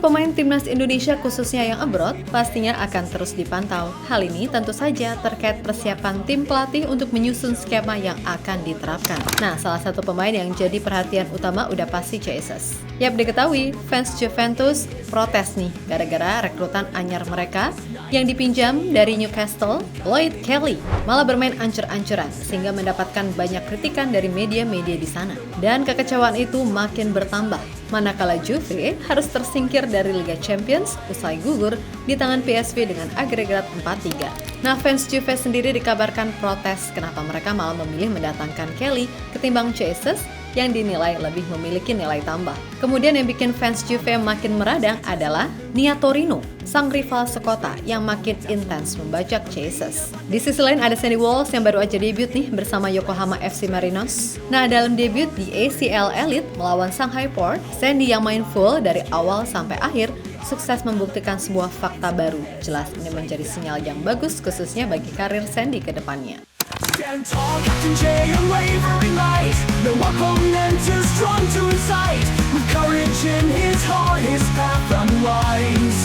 pemain timnas Indonesia khususnya yang abroad pastinya akan terus dipantau. Hal ini tentu saja terkait persiapan tim pelatih untuk menyusun skema yang akan diterapkan. Nah, salah satu pemain yang jadi perhatian utama udah pasti Jesus. Yap, diketahui fans Juventus protes nih gara-gara rekrutan anyar mereka yang dipinjam dari Newcastle, Lloyd Kelly, malah bermain ancur-ancuran sehingga mendapatkan banyak kritikan dari media-media di sana. Dan kekecewaan itu makin bertambah manakala Juve harus tersingkir dari Liga Champions usai gugur di tangan PSV dengan agregat 4-3. Nah, fans Juve sendiri dikabarkan protes kenapa mereka malah memilih mendatangkan Kelly ketimbang Jesus yang dinilai lebih memiliki nilai tambah. Kemudian yang bikin fans Juve makin meradang adalah Nia Torino, sang rival sekota yang makin intens membajak Jesus. Di sisi lain ada Sandy Walsh yang baru aja debut nih bersama Yokohama FC Marinos. Nah, dalam debut di ACL Elite melawan Shanghai Port, Sandy yang main full dari awal sampai akhir sukses membuktikan sebuah fakta baru. Jelas ini menjadi sinyal yang bagus khususnya bagi karir Sandy ke depannya. Stand tall, Captain J, unwavering light. No opponent too strong to incite. With courage in his heart, his path unwise.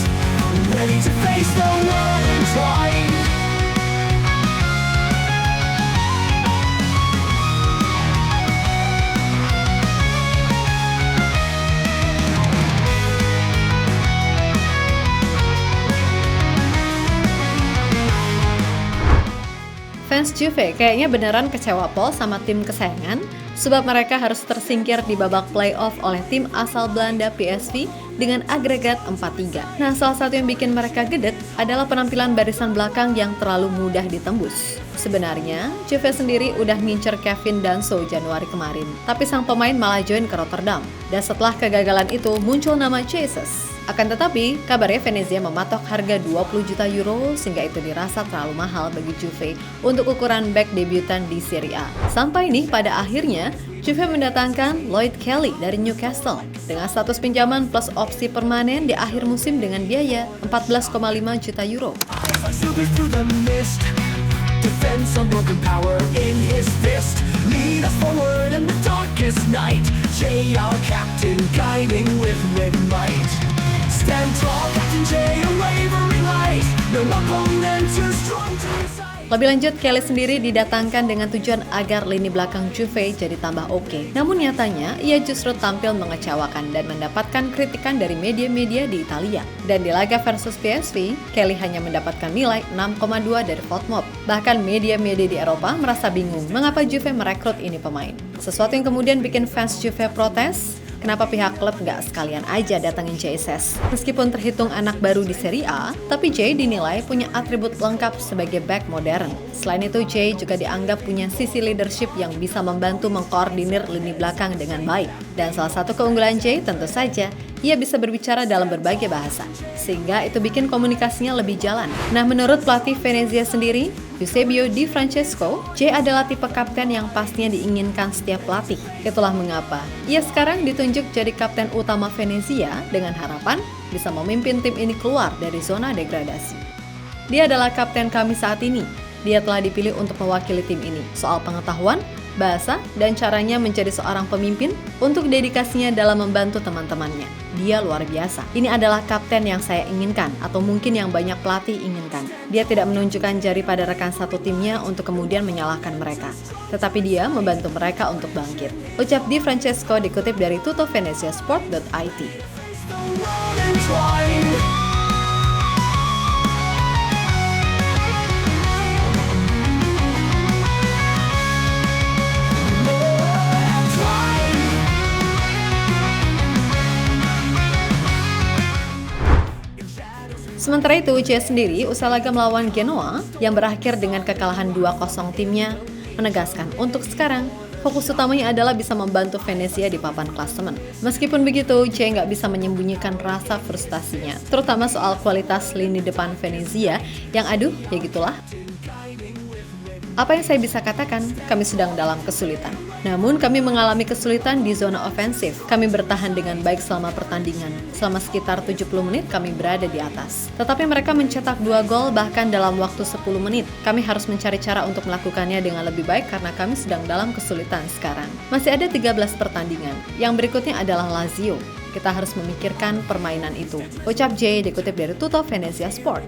Ready to face the world and try. Fans Juve kayaknya beneran kecewa pol sama tim kesayangan sebab mereka harus tersingkir di babak playoff oleh tim asal Belanda PSV dengan agregat 4-3. Nah, salah satu yang bikin mereka gedek adalah penampilan barisan belakang yang terlalu mudah ditembus. Sebenarnya, Juve sendiri udah ngincer Kevin Danso Januari kemarin, tapi sang pemain malah join ke Rotterdam. Dan setelah kegagalan itu muncul nama Jesus. Akan tetapi, kabarnya Venezia mematok harga 20 juta euro sehingga itu dirasa terlalu mahal bagi Juve untuk ukuran bek debutan di Serie A. Sampai nih pada akhirnya, Juve mendatangkan Lloyd Kelly dari Newcastle dengan status pinjaman plus opsi permanen di akhir musim dengan biaya 14,5 juta euro. Defense unbroken power in his fist. Lead us forward in the darkest night. J, our captain, guiding with red might. Stand tall, Captain J, unwavering light. No opponent too strong to incite. Lebih lanjut, Kelly sendiri didatangkan dengan tujuan agar lini belakang Juve jadi tambah oke. Namun nyatanya, ia justru tampil mengecewakan dan mendapatkan kritikan dari media-media di Italia. Dan di laga versus PSV, Kelly hanya mendapatkan nilai 6,2 dari VoteMob. Bahkan media-media di Eropa merasa bingung mengapa Juve merekrut ini pemain. Sesuatu yang kemudian bikin fans Juve protes. Kenapa pihak klub nggak sekalian aja datangin Jesus? Meskipun terhitung anak baru di Serie A, tapi Jay dinilai punya atribut lengkap sebagai back modern. Selain itu, Jay juga dianggap punya sisi leadership yang bisa membantu mengkoordinir lini belakang dengan baik. Dan salah satu keunggulan Jay tentu saja, ia bisa berbicara dalam berbagai bahasa, sehingga itu bikin komunikasinya lebih jalan. Nah, menurut pelatih Venezia sendiri, Eusebio Di Francesco, Jay adalah tipe kapten yang pastinya diinginkan setiap pelatih. Itulah mengapa ia sekarang ditunjuk jadi kapten utama Venezia dengan harapan bisa memimpin tim ini keluar dari zona degradasi. Dia adalah kapten kami saat ini. Dia telah dipilih untuk mewakili tim ini. Soal pengetahuan, bahasa, dan caranya menjadi seorang pemimpin untuk dedikasinya dalam membantu teman-temannya. Dia luar biasa. Ini adalah kapten yang saya inginkan, atau mungkin yang banyak pelatih inginkan. Dia tidak menunjukkan jari pada rekan satu timnya untuk kemudian menyalahkan mereka. Tetapi dia membantu mereka untuk bangkit. Ucap Di Francesco dikutip dari tutoveneziasport.it. Sementara itu, Jay sendiri usai laga melawan Genoa yang berakhir dengan kekalahan 2-0 timnya, menegaskan untuk sekarang fokus utamanya adalah bisa membantu Venezia di papan klasemen. Meskipun begitu, Jay nggak bisa menyembunyikan rasa frustasinya, terutama soal kualitas lini depan Venezia yang aduh, ya gitulah. Apa yang saya bisa katakan, kami sedang dalam kesulitan. Namun kami mengalami kesulitan di zona ofensif. Kami bertahan dengan baik selama pertandingan. Selama sekitar 70 menit kami berada di atas. Tetapi mereka mencetak 2 gol bahkan dalam waktu 10 menit. Kami harus mencari cara untuk melakukannya dengan lebih baik karena kami sedang dalam kesulitan sekarang. Masih ada 13 pertandingan. Yang berikutnya adalah Lazio. kita harus memikirkan permainan itu. Ucap Jay dikutip dari Tutto Venezia Sport.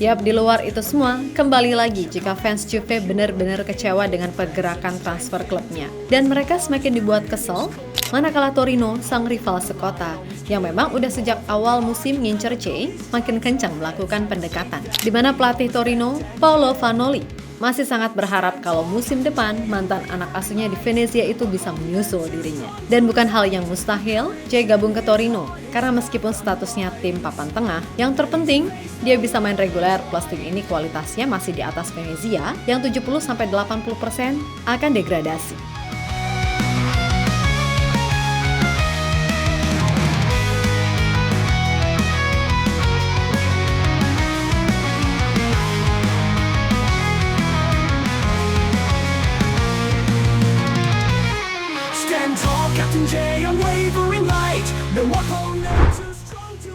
Yap, di luar itu semua, kembali lagi jika fans Juve benar-benar kecewa dengan pergerakan transfer klubnya. Dan mereka semakin dibuat kesel, manakala Torino, sang rival sekota, yang memang udah sejak awal musim ngincer Jay, makin kencang melakukan pendekatan. Di mana pelatih Torino, Paolo Vanoli, masih sangat berharap kalau musim depan mantan anak asuhnya di Venezia itu bisa menyusul dirinya. Dan bukan hal yang mustahil, Jay gabung ke Torino, karena meskipun statusnya tim papan tengah, yang terpenting dia bisa main reguler plus tim ini kualitasnya masih di atas Venezia yang 70-80% akan degradasi.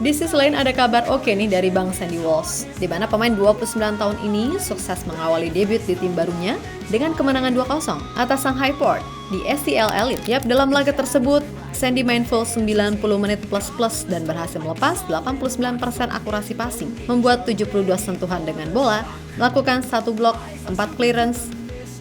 Di sisi lain ada kabar oke nih dari Bang Sandy Walsh, di mana pemain 29 tahun ini sukses mengawali debut di tim barunya dengan kemenangan 2-0 atas Shanghai Port di SCL Elite. Yap, dalam laga tersebut, Sandy main full 90 menit plus dan berhasil melepas 89% akurasi passing, membuat 72 sentuhan dengan bola, melakukan 1 blok, 4 clearance,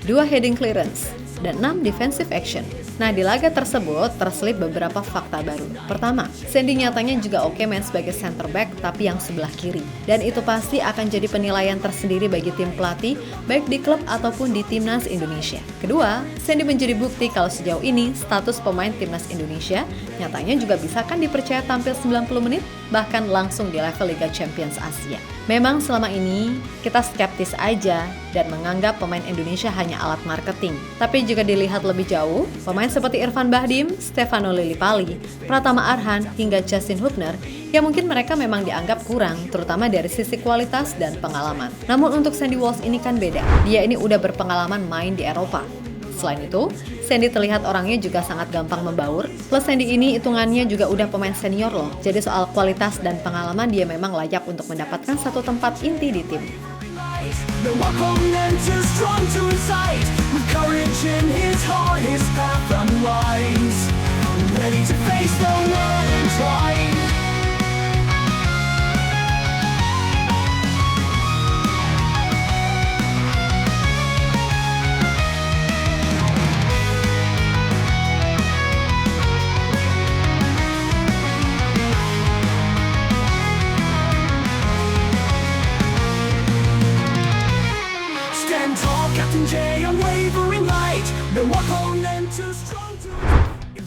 2 heading clearance, dan 6 defensive action. Nah, di laga tersebut terselip beberapa fakta baru. Pertama, Sandy nyatanya juga oke main sebagai center back tapi yang sebelah kiri. Dan itu pasti akan jadi penilaian tersendiri bagi tim pelatih, baik di klub ataupun di Timnas Indonesia. Kedua, Sandy menjadi bukti kalau sejauh ini status pemain Timnas Indonesia nyatanya juga bisa kan dipercaya tampil 90 menit, bahkan langsung di level Liga Champions Asia. Memang selama ini kita skeptis aja dan menganggap pemain Indonesia hanya alat marketing. Tapi jika dilihat lebih jauh, pemain seperti Irfan Bahdim, Stefano Lillipali, Pratama Arhan, hingga Justin Hubner, ya mungkin mereka memang dianggap kurang, terutama dari sisi kualitas dan pengalaman. Namun untuk Sandy Walsh ini kan beda. Dia ini udah berpengalaman main di Eropa. Selain itu, Sandy terlihat orangnya juga sangat gampang membaur. Plus Sandy ini hitungannya juga udah pemain senior loh. Jadi soal kualitas dan pengalaman dia memang layak untuk mendapatkan satu tempat inti di tim.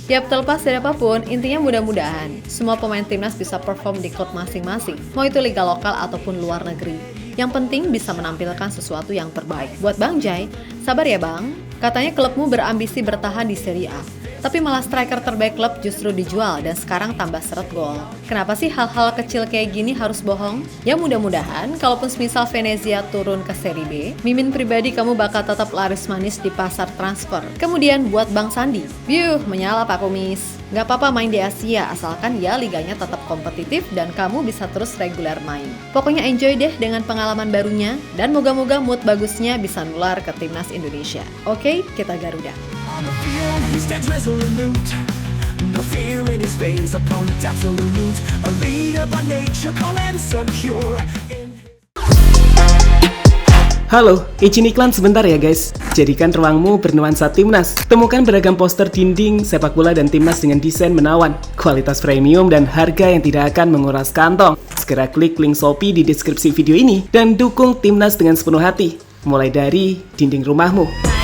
Yap, terlepas dari apapun, intinya mudah-mudahan semua pemain timnas bisa perform di klub masing-masing, mau itu liga lokal ataupun luar negeri. Yang penting bisa menampilkan sesuatu yang terbaik. Buat Bang Jay, sabar ya Bang, katanya klubmu berambisi bertahan di Serie A. Tapi malah striker terbaik klub justru dijual dan sekarang tambah seret gol. Kenapa sih hal-hal kecil kayak gini harus bohong? Ya mudah-mudahan kalaupun semisal Venezia turun ke Serie B, Mimin pribadi kamu bakal tetap laris manis di pasar transfer. Kemudian buat Bang Sandi, menyala Pak Kumis. Gak apa-apa main di Asia, asalkan ya liganya tetap kompetitif dan kamu bisa terus reguler main. Pokoknya enjoy deh dengan pengalaman barunya dan moga-moga mood bagusnya bisa nular ke Timnas Indonesia. Oke, kita Garuda. On the field, he stands resolute. No fear in his veins, opponent absolute. A leader by nature, calm and secure. Halo, izin iklan sebentar ya guys. Jadikan ruangmu bernuansa Timnas. Temukan beragam poster dinding, sepak bola dan Timnas dengan desain menawan, kualitas premium dan harga yang tidak akan menguras kantong. Segera klik link Shopee di deskripsi video ini dan dukung Timnas dengan sepenuh hati. Mulai dari dinding rumahmu.